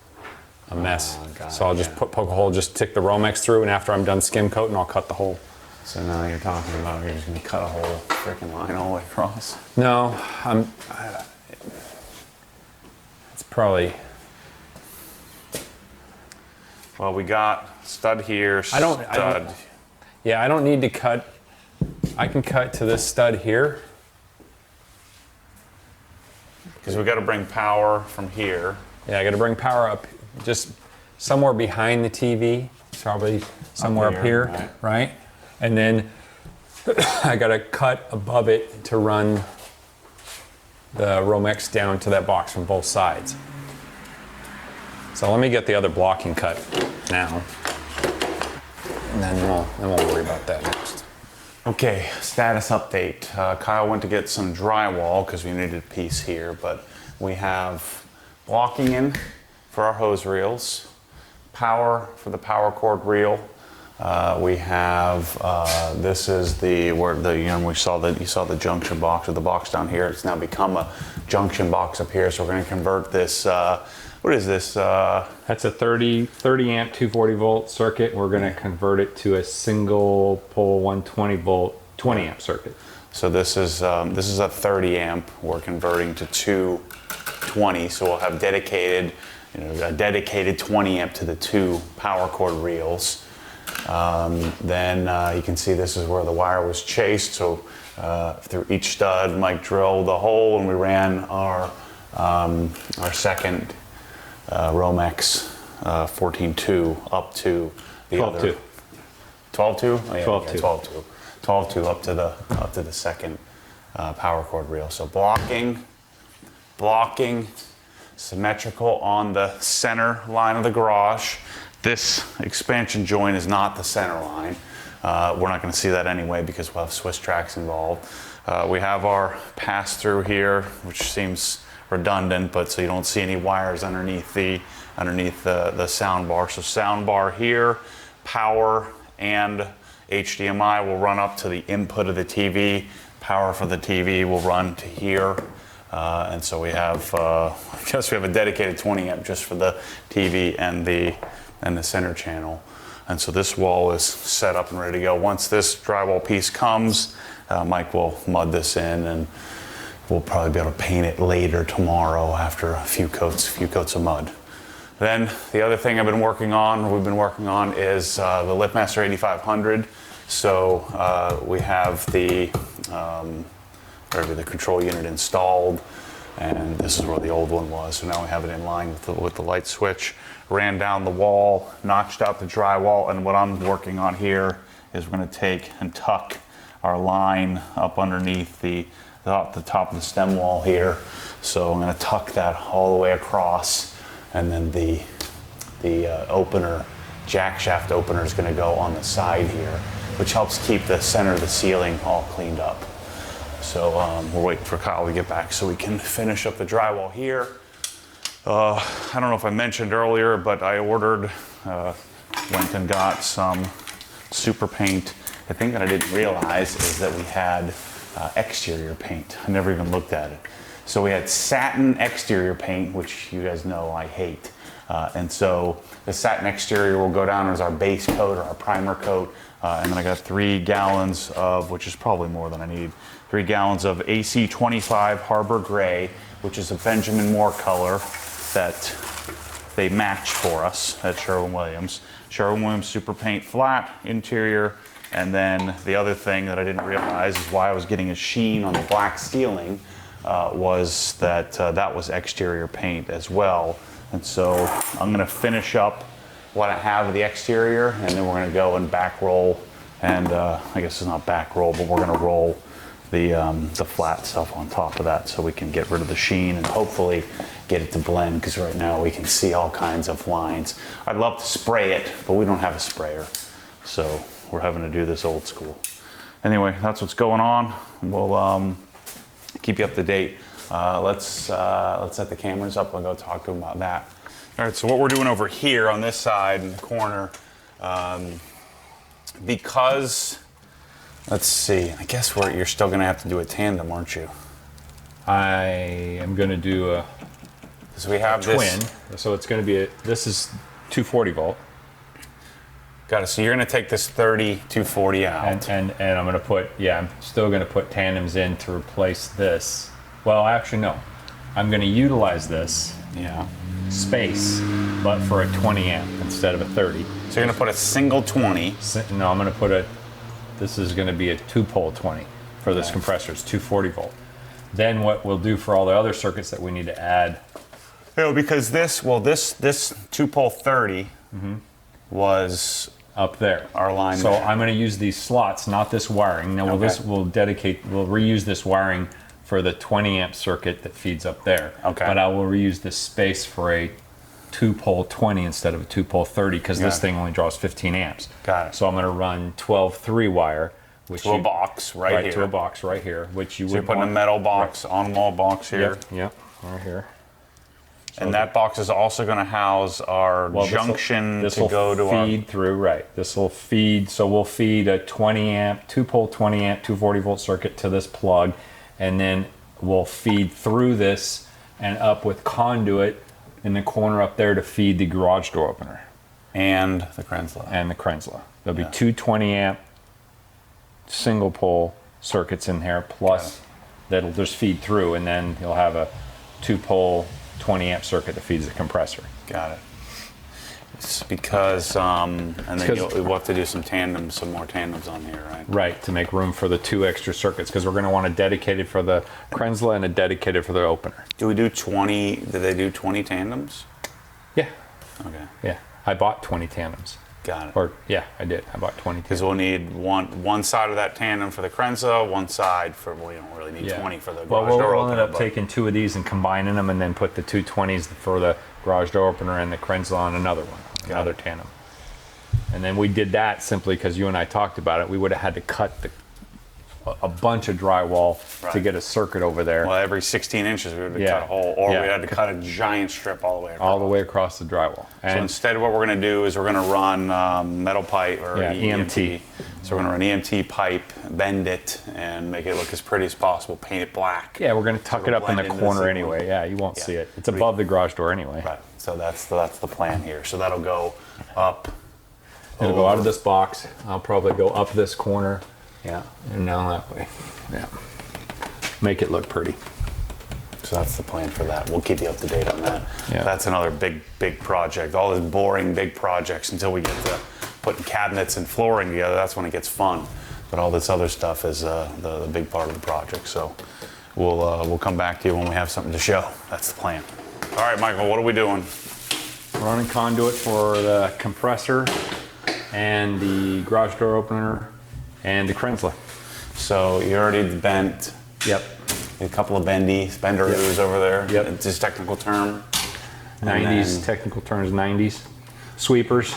S4: a mess.
S1: got
S4: So
S1: it,
S4: I'll just
S1: yeah.
S4: poke a hole, just stick the Romex through, and after I'm done skim coating, I'll cut the hole.
S1: So now you're talking about you're just gonna cut a whole freaking line all the way across.
S4: No, it's probably,
S1: Well, we got stud here,
S4: I don't-
S1: stud.
S4: yeah, I don't need to cut. I can cut to this stud here.
S1: Because we got to bring power from here.
S4: Yeah, I got to bring power up just somewhere behind the TV, probably somewhere up
S1: here,
S4: here, right? And then I got to cut above it to run the Romex down to that box from both sides. So let me get the other blocking cut now, and then we'll worry about that next.
S1: Okay, status update. Kyle went to get some drywall because we needed a piece here, but we have blocking in for our hose reels, power for the power cord reel. We have this is where you saw the junction box or the box down here. It's now become a junction box up here, so we're going to convert this. What is this?
S2: That's a 30 amp 240 volt circuit. We're going to convert it to a single pole 120 volt 20 amp circuit.
S1: So this is a 30 amp. We're converting to 220. So we'll have dedicated, a dedicated 20 amp to the two power cord reels. Then you can see this is where the wire was chased. So through each stud, Mike drilled a hole, and we ran our second Romex 14.2 up to the
S2: 12.2.
S1: other 12.2. Oh, yeah,
S2: 12.2.
S1: yeah, 12.2. 12.2 up to the second power cord reel. So blocking, symmetrical on the center line of the garage. This expansion joint is not the center line. We're not going to see that anyway because we'll have Swiss tracks involved. We have our pass through here, which seems redundant, but so you don't see any wires underneath the sound bar. So sound bar here, power and HDMI will run up to the input of the TV. Power for the TV will run to here. And so we have, I guess we have a dedicated 20 amp just for the TV and the center channel. And so this wall is set up and ready to go. Once this drywall piece comes, Mike will mud this in, and we'll probably be able to paint it later tomorrow after a few coats of mud. Then the other thing we've been working on is the LiftMaster 8500. So we have the control unit installed, and this is where the old one was. So now we have it in line with the light switch. Ran down the wall, notched out the drywall, and what I'm working on here is we're going to take and tuck our line up underneath the top of the stem wall here. So I'm going to tuck that all the way across, and then the opener, jack shaft opener, is going to go on the side here, which helps keep the center of the ceiling all cleaned up. So we're waiting for Kyle to get back so we can finish up the drywall here. I don't know if I mentioned earlier, but I ordered, went and got some super paint. The thing that I didn't realize is that we had exterior paint. I never even looked at it. So we had satin exterior paint, which you guys know I hate. And so the satin exterior will go down as our base coat or our primer coat. And then I got 3 gallons of, which is probably more than I need, 3 gallons of AC25 Harbor Gray, which is a Benjamin Moore color that they matched for us at Sherwin-Williams. Sherwin-Williams Super Paint Flat interior. And then the other thing that I didn't realize is why I was getting a sheen on the black ceiling was that that was exterior paint as well. And so I'm gonna finish up what I have of the exterior, and then we're gonna go and back roll, and I guess it's not back roll, but we're gonna roll the flat stuff on top of that so we can get rid of the sheen and hopefully get it to blend, because right now we can see all kinds of lines. I'd love to spray it, but we don't have a sprayer. So we're having to do this old school. Anyway, that's what's going on. We'll keep you up to date let's set the cameras up. We'll go talk to them about that. All right, so what we're doing over here on this side in the corner, because, let's see, I guess you're still gonna have to do a tandem, aren't you?
S4: I am going to do a
S1: So we have
S4: twin.
S1: this.
S4: So it's going to be this is 240 volt.
S1: Got it. So you're gonna take this 30 240 out.
S4: And I'm going to put, I'm still going to put tandems in to replace this. Well, actually, no. I'm going to utilize this
S1: Yeah.
S4: space, but for a 20 amp instead of a 30.
S1: So you're gonna put a single 20.
S4: No, I'm going to put this is going to be a 2-pole 20 for this compressor. It's 240 volt. Then what we'll do for all the other circuits that we need to add.
S1: Because this 2-pole 30 was
S4: Up there.
S1: our line.
S4: So
S1: there.
S4: I'm going to use these slots, not this wiring. Now we'll reuse this wiring for the 20 amp circuit that feeds up there.
S1: Okay.
S4: But I will reuse this space for a 2-pole 20 instead of a 2-pole 30 because this
S1: Got it.
S4: thing only draws 15 amps.
S1: Got it.
S4: So I'm going to run 12 3-wire, which
S1: to a box right here.
S4: to a box right here, which you
S1: So
S4: would
S1: you're putting a
S4: want.
S1: metal box, on-wall box here.
S4: Yep, right here.
S1: And that box is also going to house our
S4: Well,
S1: junction to
S4: this'll
S1: go to our.
S4: feed through, right. This will feed, so we'll feed a 20 amp, 2-pole 20 amp, 240 volt circuit to this plug, and then we'll feed through this and up with conduit in the corner up there to feed the garage door opener
S1: And the Kranzle.
S4: and the Kranzle. There'll
S1: Yeah.
S4: be two 20 amp single pole circuits in here, plus that'll just feed through, and then you'll have a 2-pole 20 amp circuit that feeds the compressor.
S1: Got it. It's because, and then we'll have to do some more tandems on here, right?
S4: Right, to make room for the 2 extra circuits, because we're going to want a dedicated for the Kranzle and a dedicated for the opener.
S1: Do we do 20? Did they do 20 tandems?
S4: Yeah,
S1: Okay,
S4: yeah. I bought 20 tandems.
S1: got it.
S4: Or, yeah, I did. I bought 20
S1: Because
S4: tandems.
S1: we'll need one side of that tandem for the Kranzle, one side for, well, you don't really need 20 for the garage
S4: Well,
S1: door
S4: we'll
S1: opener.
S4: end up
S1: but-
S4: taking 2 of these and combining them and then put the 2 20s for the garage door opener and the Kranzle on another one, another tandem. And then we did that simply because you and I talked about it. We would have had to cut a bunch of drywall to
S1: Right.
S4: get a circuit over there.
S1: Well, every 16 inches we would have
S4: Yeah.
S1: cut a hole, or
S4: Yeah.
S1: we had to cut a giant strip all the way across.
S4: all the way across the drywall.
S1: So
S4: And
S1: instead, what we're going to do is we're going to run metal pipe or
S4: Yeah, EMT.
S1: So we're going to run EMT pipe, bend it, and make it look as pretty as possible. Paint it black.
S4: yeah, we're going to tuck
S1: it'll
S4: it up in the
S1: blend into the
S4: corner
S1: ceiling.
S4: anyway. Yeah, you won't
S1: Yeah.
S4: see it. It's above the garage door anyway.
S1: Right. So that's the plan here. So that'll go up.
S4: It'll go out of this box. I'll probably go up this corner. Yeah, and down that way. Yeah. Make it look pretty.
S1: So that's the plan for that. We'll keep you up to date on that.
S4: Yeah.
S1: That's another big project. All these boring big projects until we get to putting cabinets and flooring together. That's when it gets fun. But all this other stuff is the big part of the project. So we'll come back to you when we have something to show. That's the plan. All right, Michael, what are we doing?
S4: Running conduit for the compressor and the garage door opener and the Kranzle.
S1: So you already bent
S4: Yep.
S1: a couple of benderoos over there.
S4: Yep.
S1: It's just technical term. And
S4: 90s,
S1: then-
S4: technical terms 90s. Sweepers.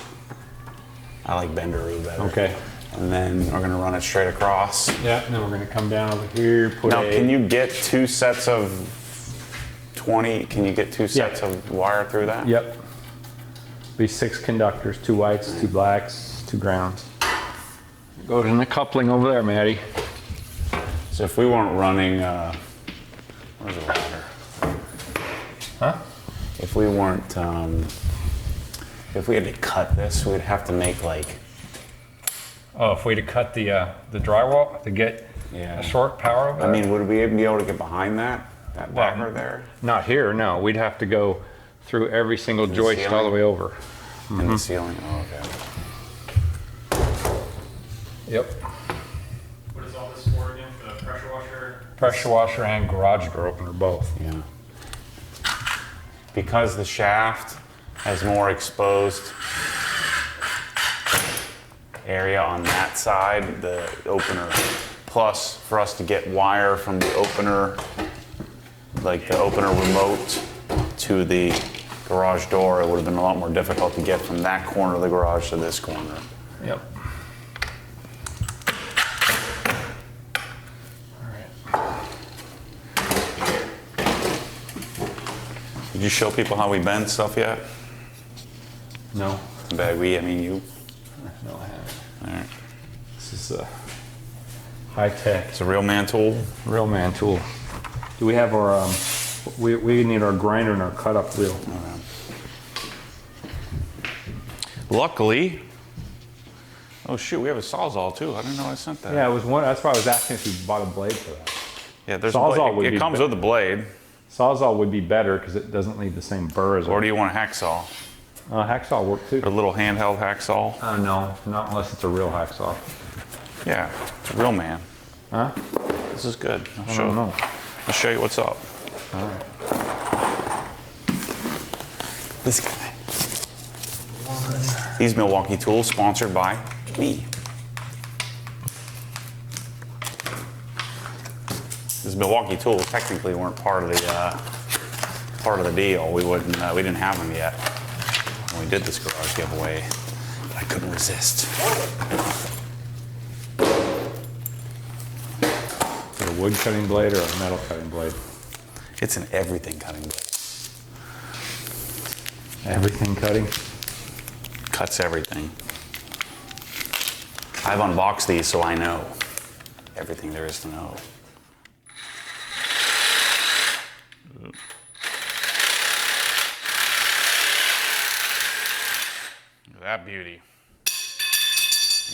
S1: I like benderoo better.
S4: Okay.
S1: And then we're gonna run it straight across.
S4: Yeah, and then we're going to come down over here, put
S1: Now, can you get 2 sets of 20? Can you get 2 sets of wire through that?
S4: Yep. Be 6 conductors, 2 whites, 2 blacks, 2 grounds. Go to the coupling over there, Maddie.
S1: So if we weren't running, where's the ladder?
S4: Huh?
S1: If we weren't, if we had to cut this, we'd have to make like,
S4: Oh, if we'd have cut the drywall to get
S1: Yeah.
S4: a short power of
S1: I mean, would we be able to get behind that backer there?
S4: Not here, no. We'd have to go through every single joist all the
S1: ceiling?
S4: way over.
S1: In the ceiling? Oh, okay.
S4: Yep.
S3: What is all this for again, for the pressure washer?
S4: Pressure washer and garage door opener both.
S1: Yeah. Because the shaft has more exposed area on that side, the opener, plus for us to get wire from the opener, like the opener remote to the garage door, it would have been a lot more difficult to get from that corner of the garage to this corner.
S4: Yep.
S1: Did you show people how we bend stuff yet?
S4: No.
S1: By we, I mean you.
S4: No, I haven't.
S1: All right.
S4: This is a high tech.
S1: It's a real man tool.
S4: Real man tool. Do we have our, we need our grinder and our cut up wheel.
S1: Luckily, oh shoot, we have a Sawzall too. I didn't know I sent that.
S4: Yeah, it was one, that's why I was asking if you bought a blade for that.
S1: Yeah, there's
S4: Sawzall
S1: a blade.
S4: would
S1: It
S4: be
S1: comes
S4: be-
S1: with a blade.
S4: Sawzall would be better because it doesn't leave the same burr as
S1: Or do you want a hacksaw?
S4: hacksaw work too.
S1: A little handheld hacksaw?
S4: No, not unless it's a real hacksaw.
S1: Yeah, it's a real man.
S4: Huh?
S1: This is good.
S4: I don't know.
S1: I'll show you what's up.
S4: All right.
S1: This guy. These Milwaukee tools sponsored by me. These Milwaukee tools technically weren't part of the deal. We didn't have them yet when we did this garage giveaway. But I couldn't resist.
S4: Is it a wood cutting blade or a metal cutting blade?
S1: It's an everything cutting blade.
S4: Everything cutting?
S1: Cuts everything. I've unboxed these, so I know everything there is to know. Look at that beauty.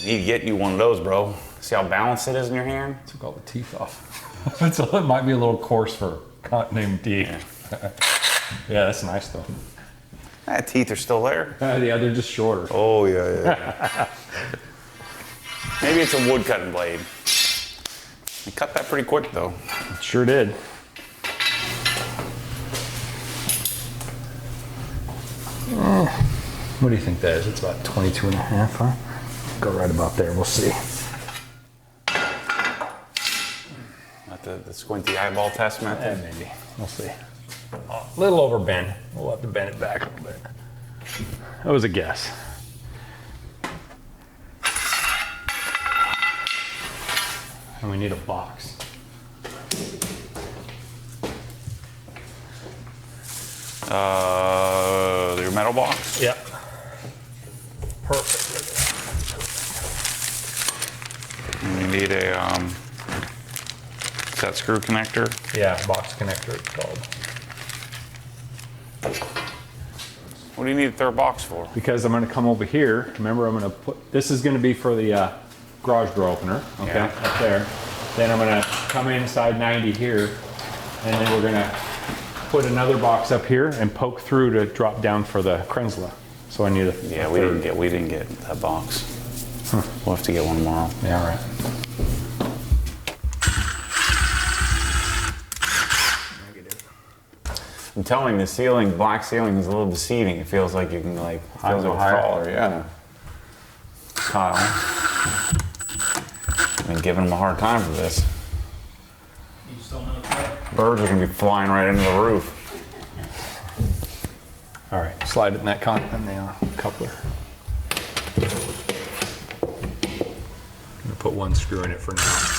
S1: You need to get you one of those, bro. See how balanced it is in your hand?
S4: Took all the teeth off. It might be a little coarse for named D.
S1: Yeah.
S4: Yeah, that's nice though.
S1: That teeth are still there.
S4: Yeah, they're just shorter.
S1: Oh, yeah. Maybe it's a wood cutting blade. You cut that pretty quick, though.
S4: It sure did. What do you think that is? It's about 22 and a half, huh? Go right about there, we'll see.
S1: Not the squinty eyeball test method.
S4: Yeah, maybe. We'll see. A little over bend. We'll have to bend it back a little bit. That was a guess. And we need a box.
S1: Your metal box?
S4: Yep. Perfect.
S1: And you need a set screw connector.
S4: Yeah, box connector it's called.
S1: What do you need a third box for?
S4: Because I'm going to come over here. Remember, I'm going to put, this is going to be for the garage door opener, okay,
S1: Yeah.
S4: up there. Then I'm going to come inside 90 here, and then we're going to put another box up here and poke through to drop down for the Kranzle. So I need a
S1: Yeah,
S4: a
S1: we
S4: third.
S1: didn't get that box. We'll have to get one tomorrow.
S4: Yeah, all right.
S1: I'm telling you, the ceiling, black ceiling is a little deceiving. It feels like you can like, feels like
S4: higher.
S1: taller, yeah. Kyle. I've been giving him a hard time for this.
S3: You just don't know that.
S1: Birds are gonna be flying right into the roof.
S4: All right, slide it in that in the coupler. I'm gonna put one screw in it for now.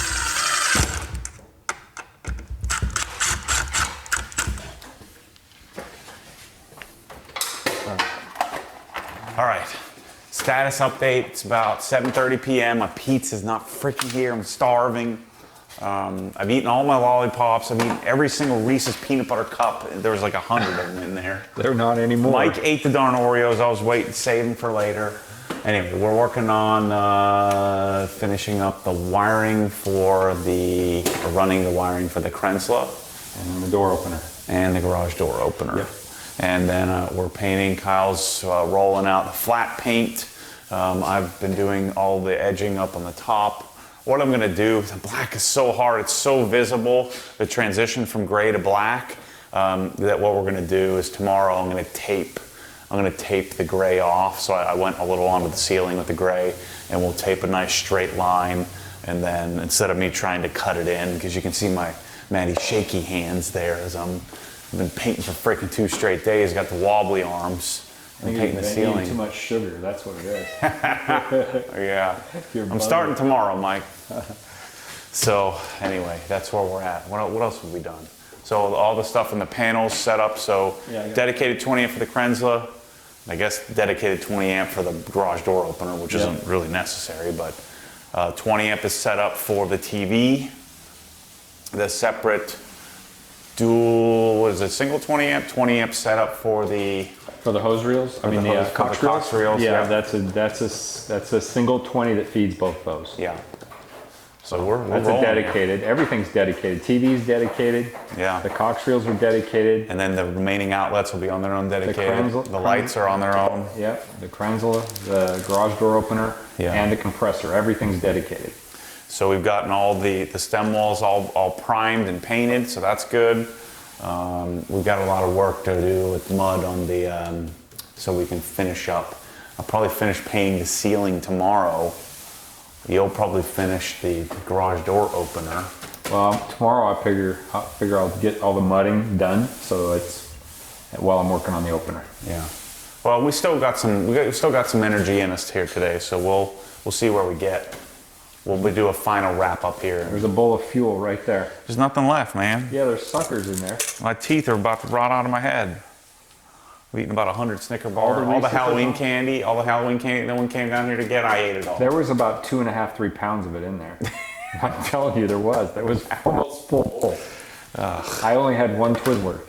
S1: All right, status update. It's about 7:30 p.m. My pizza's not freaking here. I'm starving. I've eaten all my lollipops. I've eaten every single Reese's peanut butter cup. There was like 100 of them in there.
S4: They're not anymore.
S1: Mike ate the darn Oreos. I was waiting, saving for later. Anyway, we're working on finishing up the wiring for running the wiring for the Kranzle
S4: And the door opener.
S1: and the garage door opener.
S4: Yep.
S1: And then we're painting. Kyle's rolling out the flat paint. I've been doing all the edging up on the top. What I'm gonna do, the black is so hard, it's so visible, the transition from gray to black, that what we're gonna do is tomorrow I'm gonna tape the gray off. So I went a little onto the ceiling with the gray, and we'll tape a nice straight line. And then instead of me trying to cut it in, because you can see my Maddie shaky hands there as I've been painting for freaking 2 straight days, got the wobbly arms. And painting the ceiling.
S4: Too much sugar, that's what it is.
S1: Yeah, I'm starting tomorrow, Mike. So anyway, that's where we're at. What else have we done? So all the stuff in the panels set up. So
S3: Yeah,
S1: dedicated 20 amp for the Kranzle. I guess dedicated 20 amp for the garage door opener, which isn't really necessary, but 20 amp is set up for the TV. The separate dual, what is it, single 20 amp? 20 amp setup for the
S3: hose reels? I mean,
S1: the
S3: the
S1: hose- for the Cox reels,
S3: Yeah,
S1: yeah.
S3: that's a single 20 that feeds both those.
S1: Yeah. So we're
S3: That's a
S1: rolling here.
S3: dedicated. Everything's dedicated. TV's dedicated.
S1: Yeah.
S3: The Cox reels are dedicated.
S1: And then the remaining outlets will be on their own dedicated.
S3: Kranzle-
S1: The lights are on their own.
S3: Yep. The Kranzle, the garage door opener,
S1: Yeah.
S3: and the compressor. Everything's dedicated.
S1: So we've gotten all the stem walls all primed and painted, so that's good. We've got a lot of work to do with mud on the, so we can finish up. I'll probably finish painting the ceiling tomorrow. You'll probably finish the garage door opener.
S3: Well, tomorrow I figure I'll get all the mudding done, so it's while I'm working on the opener.
S1: Yeah. Well, we still got some energy in us here today, so we'll see where we get. We'll do a final wrap up here.
S3: There's a bowl of fuel right there.
S1: There's nothing left, man.
S3: Yeah, there's suckers in there.
S1: My teeth are about to rot out of my head. We've eaten about 100 Snicker bars.
S3: the
S1: All the
S3: Snicker
S1: Halloween
S3: bars?
S1: candy, no one came down here to get. I ate it all.
S3: There was about 2.5, 3 pounds of it in there. I'm telling you, there was. That was almost full. I only had one Twizzler.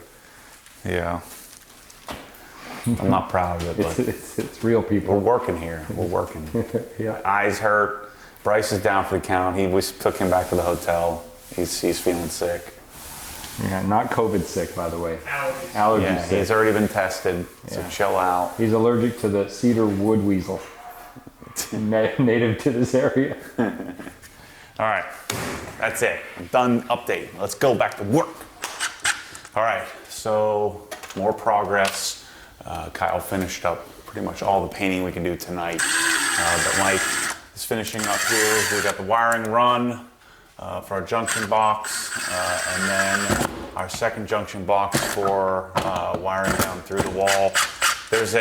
S1: Yeah. I'm not proud of it, but
S3: It's real,
S1: we're
S3: people.
S1: working here. We're working.
S3: Yeah.
S1: Eyes hurt. Bryce is down for the count. We took him back to the hotel. He's feeling sick.
S3: Yeah, not COVID sick, by the way. Allergy
S1: Yeah,
S3: sick.
S1: he's already been tested, so
S3: Yeah.
S1: chill out.
S3: He's allergic to the cedar wood weasel, native to this area.
S1: All right, that's it. Done update. Let's go back to work. All right, so more progress. Kyle finished up pretty much all the painting we can do tonight. But Mike is finishing up here. We got the wiring run for our junction box, and then our second junction box for wiring down through the wall. There's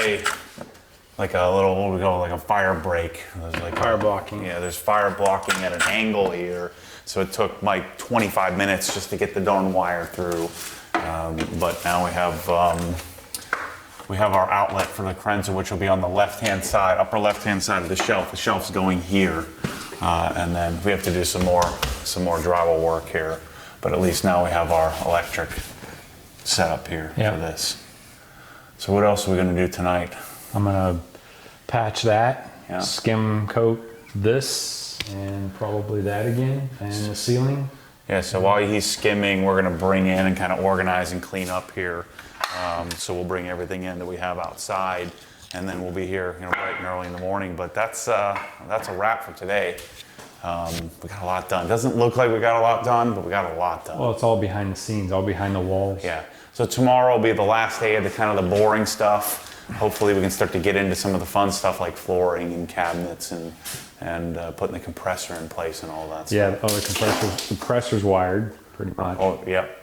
S1: like a little, what do we call it, like a fire break. There's like
S3: Fire blocking.
S1: Yeah, there's fire blocking at an angle here. So it took Mike 25 minutes just to get the darn wire through. But now we have our outlet for the Kranzle, which will be on the left-hand side, upper left-hand side of the shelf. The shelf's going here. And then we have to do some more drywall work here. But at least now we have our electric set up here for this. So what else are we gonna do tonight?
S3: I'm gonna patch that,
S1: Yeah.
S3: skim coat this, and probably that again, and the ceiling.
S1: Yeah, so while he's skimming, we're gonna bring in and kind of organize and clean up here. So we'll bring everything in that we have outside, and then we'll be here, bright and early in the morning. But that's a wrap for today. We got a lot done. Doesn't look like we got a lot done, but we got a lot done.
S3: Well, it's all behind the scenes, all behind the walls.
S1: Yeah. So tomorrow will be the last day of the kind of the boring stuff. Hopefully we can start to get into some of the fun stuff like flooring and cabinets and putting the compressor in place and all that stuff.
S3: Yeah, the compressor's wired, pretty much.
S1: Oh, yep.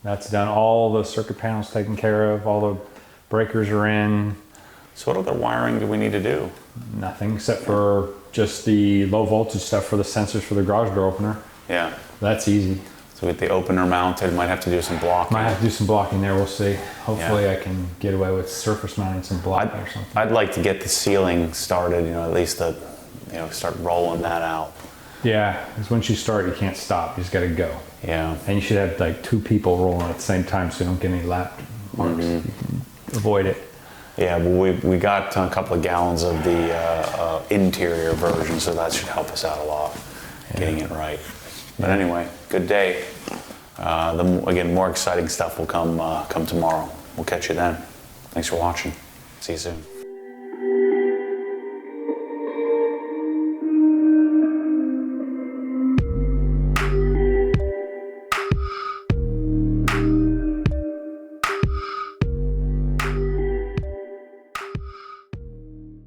S3: That's done. All the circuit panels taken care of. All the breakers are in.
S1: So what other wiring do we need to do?
S3: Nothing except for just the low voltage stuff for the sensors for the garage door opener.
S1: Yeah.
S3: That's easy.
S1: So with the opener mounted, might have to do some blocking.
S3: Might have to do some blocking there. We'll see. Hopefully, I can get away with surface mounting some blocking or something.
S1: I'd like to get the ceiling started, at least start rolling that out.
S3: Yeah, because once you start, you can't stop. You just got to go.
S1: Yeah.
S3: And you should have like 2 people rolling at the same time so you don't get any lap marks. You can avoid it.
S1: Yeah, well, we got a couple of gallons of the interior version, so that should help us out a lot, getting it right. But anyway, good day. Again, more exciting stuff will come tomorrow. We'll catch you then. Thanks for watching. See you soon.